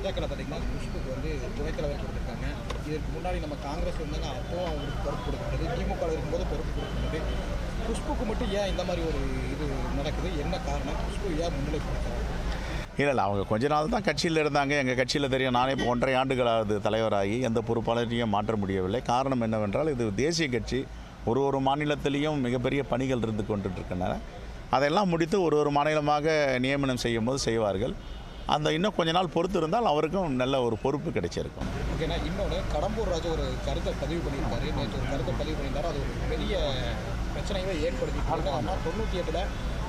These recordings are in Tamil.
பாஜக பார்த்தீங்கன்னா குஷ்புக்கு வந்து துணைத் தலைவர் கொடுத்துருக்காங்க. இதற்கு முன்னாடி நம்ம காங்கிரஸ் இருந்தாங்க, அப்போ அவங்களுக்கு பொறுப்பு கொடுக்குறது, திமுக இருக்கும்போது பொறுப்பு கொடுக்குறது. குஷ்புக்கு மட்டும் ஏன் இந்த மாதிரி ஒரு இது நடக்குது? என்ன காரணம்? குஷ்பு ஏன் முன்னிலை கொடுக்குறாங்க? இல்லை அவங்க கொஞ்ச நாள் தான் கட்சியில் இருந்தாங்க. எங்கள் கட்சியில் தெரியும், நானே இப்போ 1.5 ஆண்டுகளாவது தலைவராகி எந்த பொறுப்பாளரையும் மாற்ற முடியவில்லை. காரணம் என்னவென்றால் இது தேசிய கட்சி. ஒரு மாநிலத்திலையும் மிகப்பெரிய பணிகள் இருந்து கொண்டுருக்கின்றன. அதெல்லாம் முடித்து ஒரு மாநிலமாக நியமனம் செய்யும் போது செய்வார்கள். அந்த இன்னும் கொஞ்ச நாள் பொறுத்து இருந்தால் அவருக்கும் நல்ல ஒரு பொறுப்பு கிடைச்சிருக்கும். ஓகேண்ணா, இன்னொன்று கடம்பூர் ராஜு ஒரு கருத்தை பதிவு பண்ணியிருக்காரு. நேற்று ஒரு கருத்தை பதிவு பண்ணியிருந்தாரு. அது ஒரு பெரிய பிரச்சனையை ஏற்படுத்திட்டு 98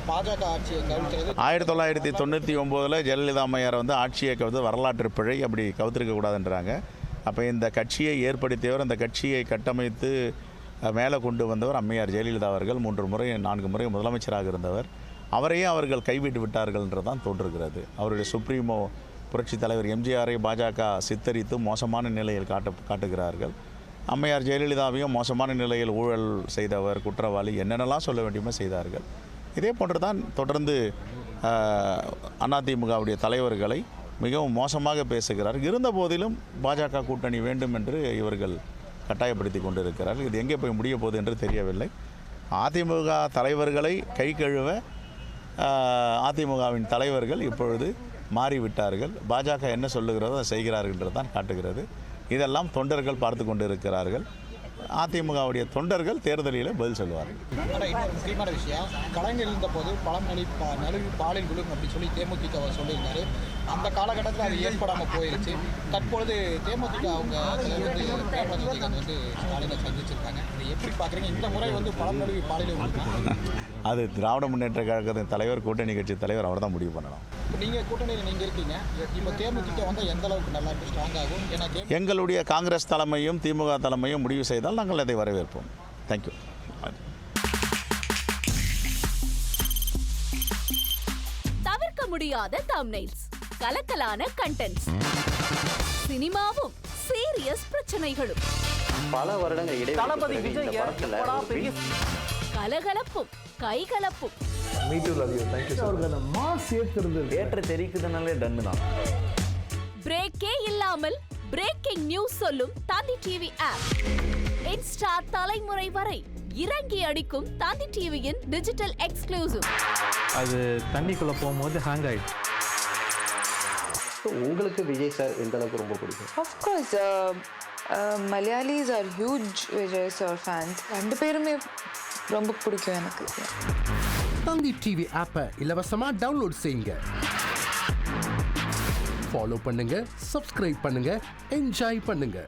பாஜக ஆட்சியை கவிழ்க்கிறது. 1999 ஜெயலலிதா அம்மையார் வந்து ஆட்சியை கவிழ்த்து வரலாற்று பிழை, அப்படி கவிழ்த்திருக்கக்கூடாதுன்றாங்க. அப்போ இந்த கட்சியை ஏற்படுத்தியவர், அந்த கட்சியை கட்டமைத்து மேலே கொண்டு வந்தவர் அம்மையார் ஜெயலலிதா அவர்கள். 3 முறை 4 முறை முதலமைச்சராக இருந்தவர். அவரையே அவர்கள் கைவிட்டு விட்டார்கள் என்றுதான் தோன்றுகிறது. அவருடைய சுப்ரீமோ புரட்சித் தலைவர் எம்ஜிஆரை பாஜக சித்தரித்து மோசமான நிலையில் காட்டுகிறார்கள். அம்மையார் ஜெயலலிதாவையும் மோசமான நிலையில் ஊழல் செய்தவர், குற்றவாளி, என்னென்னலாம் சொல்ல வேண்டியமோ செய்தார்கள். இதே போன்று தான் தொடர்ந்து அதிமுகவுடைய தலைவர்களை மிகவும் மோசமாக பேசுகிறார்கள். இருந்த போதிலும் பாஜக கூட்டணி வேண்டும் என்று இவர்கள் கட்டாயப்படுத்தி கொண்டிருக்கிறார்கள். இது எங்கே போய் முடிய போகுது என்று தெரியவில்லை. அதிமுக தலைவர்களை கை கழுவ அதிமுகவின் தலைவர்கள் இப்பொழுது மாறிவிட்டார்கள். பாஜக என்ன சொல்லுகிறதோ அதை செய்கிறார்கள் என்று தான் காட்டுகிறது. இதெல்லாம் தொண்டர்கள் பார்த்து கொண்டு இருக்கிறார்கள். அதிமுகவுடைய தொண்டர்கள் தேர்தலில் பதில் சொல்வார்கள். ஆனால் இன்னொரு முக்கியமான விஷயம், கலைஞர் இருந்தபோது பழம் நழுவி பாலில் விழும் அப்படின்னு சொல்லி தேமுதிக அவர் சொல்லியிருந்தாரு. அந்த காலகட்டத்தில் அது ஏற்படாமல் போயிடுச்சு. தற்பொழுது தேமுதிக அவங்க வந்து பிரேமலதா வந்து ஸ்டாலினை சந்திச்சிருக்காங்க. இதை எப்படி பார்க்குறீங்க? இந்த முறை வந்து பழம் நழுவி பாலில் விழும் அது திராவிட முன்னேற்ற கழகத்தின் தலைவர், கூட்டணி கட்சி தலைவர், அவர் தான் முடிவு பண்ணணும். நீங்கள் கூட்டணியில் நீங்கள் இருக்கீங்க, இப்போ தேமுதிக வந்து எந்த அளவுக்கு நல்லா ஸ்ட்ராங் ஆகும்? ஏன்னா எங்களுடைய காங்கிரஸ் தலைமையும் திமுக தலைமையும் முடிவு செய்தால் நாங்கள் அதை வரவேற்போம். தேங்க்யூ. தவிர்க்க முடியாத தம்ப்நெயில்ஸ், கலக்கலான கண்டென்ட்ஸ், சினிமாவும் சீரியஸ் பிரச்சனைகளும், பல வருடங்கள் இடைவெளி, கலகலப்பும் கைகலப்பும், ஏற்ற தெரிக்குதுனாலே டன்னு தான். பிரேக்கே இல்லாமல் பிரேக்கிங் நியூஸ் சொல்லும் தந்தி டிவி ஆப். இன்ஸ்டா தலைமுறை வரை இறங்கி அடிக்கும் தந்தி டிவியின் டிஜிட்டல் எக்ஸ்க்ளூசிவ். அது தண்ணிக்குள்ள போகும்போது ஹேங் ஆயிடுச்சு. உங்களுக்கு விஜய் சார் எந்த அளவுக்கு ரொம்ப பிடிக்கும்? Of course, Malayalis are huge Vijay sir fans. 2 பேருமே ரொம்ப பிடிக்கும் எனக்கு. தந்தி டிவி ஆப்பை இலவசமா டவுன்லோட் செய்யுங்க. ஃபாலோ பண்ணுங்க, சப்ஸ்கிரைப் பண்ணுங்க, என்ஜாய் பண்ணுங்க.